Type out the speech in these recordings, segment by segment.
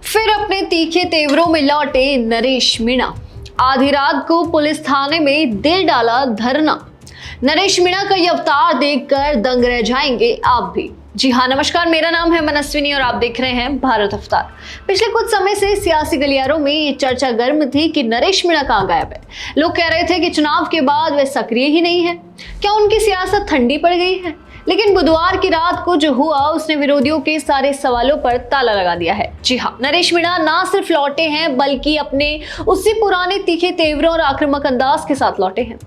फिर अपने तीखे तेवरों में लौटे नरेश मीणा। आधी रात को पुलिस थाने में दे डाला धरना। नरेश मीणा का यह अवतार देखकर दंग रह जाएंगे आप भी। जी हाँ, नमस्कार, मेरा नाम है मनस्विनी और आप देख रहे हैं भारत अवतार। पिछले कुछ समय से सियासी गलियारों में ये चर्चा गर्म थी कि नरेश मीणा कहाँ गायब है। लोग कह रहे थे कि चुनाव के बाद वे सक्रिय ही नहीं है, क्या उनकी सियासत ठंडी पड़ गई है। लेकिन बुधवार की रात को जो हुआ उसने विरोधियों के सारे सवालों पर ताला लगा दिया है। जी हाँ, नरेश मीणा ना सिर्फ लौटे हैं बल्कि अपने उसी पुराने तीखे तेवरों और आक्रामक अंदाज के साथ लौटे हैं।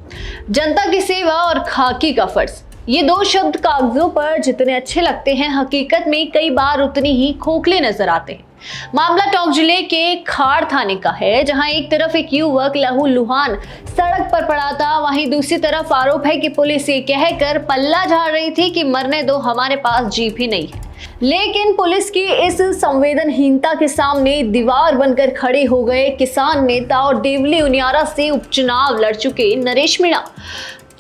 जनता की सेवा और खाकी का फर्ज, ये दो शब्द कागजों पर जितने अच्छे लगते हैं, हकीकत में कई बार उतनी ही खोखले नजर आते हैं। मामला टोंक जिले के खाड़ थाने का है, जहां एक तरफ एक युवक लहूलुहान सड़क पर पड़ा था, वहीं दूसरी तरफ आरोप है कि पुलिस ये कहकर पल्ला झाड़ रही थी कि मरने दो, हमारे पास जीप ही नहीं है। लेकिन पुलिस की इस संवेदनहीनता के सामने दीवार बनकर खड़े हो गए किसान नेता और देवली उनियारा से उपचुनाव लड़ चुके नरेश मीणा।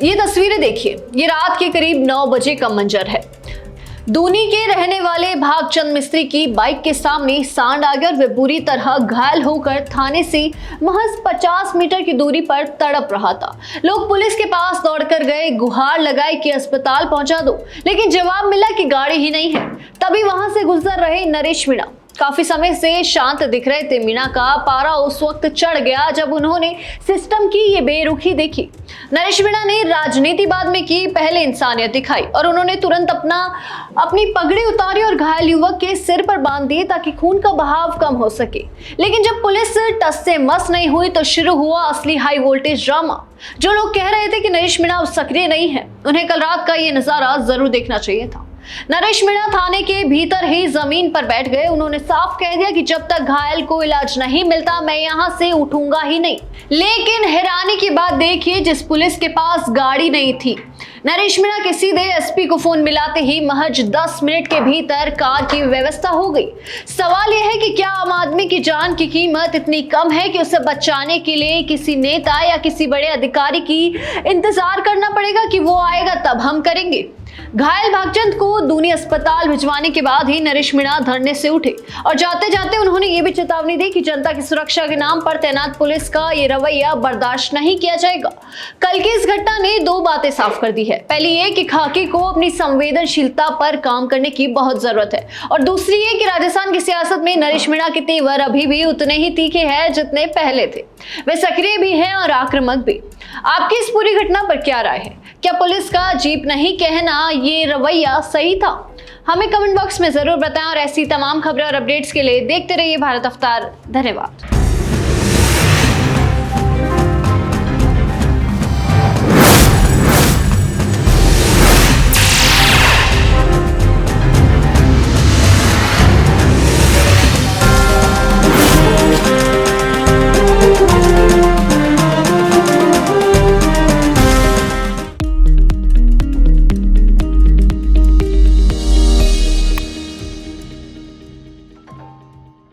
ये तस्वीरें देखिए, ये रात के करीब 9 बजे का मंजर है। दूनी के रहने वाले भागचंद मिस्त्री की बाइक के सामने सांड आ गया और वे बुरी तरह घायल होकर थाने से महज 50 मीटर की दूरी पर तड़प रहा था। लोग पुलिस के पास दौड़कर गए, गुहार लगाई कि अस्पताल पहुंचा दो, लेकिन जवाब मिला कि गाड़ी ही नहीं है। तभी वहां से गुजर रहे नरेश मीणा काफी समय से शांत दिख रहे थे। मीणा का पारा उस वक्त चढ़ गया जब उन्होंने सिस्टम की ये बेरुखी देखी। नरेश मीणा ने राजनीति बाद में की, पहले इंसानियत दिखाई और उन्होंने तुरंत अपनी पगड़ी उतारी और घायल युवक के सिर पर बांध दिए ताकि खून का बहाव कम हो सके। लेकिन जब पुलिस टस से मस नहीं हुई तो शुरू हुआ असली हाई वोल्टेज ड्रामा। जो लोग कह रहे थे कि नरेश मीणा अब सक्रिय नहीं है, उन्हें कल रात का ये नजारा जरूर देखना चाहिए था। नरेश मीणा थाने के भीतर ही जमीन पर बैठ गए। उन्होंने साफ कह दिया कि जब तक घायल को इलाज नहीं मिलता मैं यहां से उठूंगा ही नहीं। लेकिन हैरानी की बात देखिए, जिस पुलिस के पास गाड़ी नहीं थी, नरेश मीणा के सीधे एसपी को फोन मिलाते ही महज 10 मिनट के भीतर कार की व्यवस्था हो गई। सवाल यह है कि क्या आम आदमी की जान की कीमत इतनी कम है कि उसे बचाने के लिए किसी नेता या किसी बड़े अधिकारी की इंतजार करना पड़ेगा कि वो आएगा तब हम करेंगे। घायल भागचंद को दूनी अस्पताल भिजवाने के बाद ही नरेश मीणा धरने से उठे और जाते जाते उन्होंने ये भी चेतावनी दी कि जनता की सुरक्षा के नाम पर तैनात पुलिस का ये रवैया बर्दाश्त नहीं किया जाएगा। कल की इस घटना ने 2 बातें साफ कर दी है। पहली ये कि खाकी को अपनी संवेदनशीलता पर काम करने की बहुत जरूरत है और दूसरी ये कि राजस्थान की सियासत में नरेश मीणा के तेवर अभी भी उतने ही तीखे हैं जितने पहले थे। वे सक्रिय भी हैं और आक्रामक भी। आपकी इस पूरी घटना पर क्या राय है? क्या पुलिस का जीप नहीं कहना ये रवैया सही था? हमें कमेंट बॉक्स में जरूर बताएं और ऐसी तमाम खबरें और अपडेट्स के लिए देखते रहिए भारत अवतार। धन्यवाद।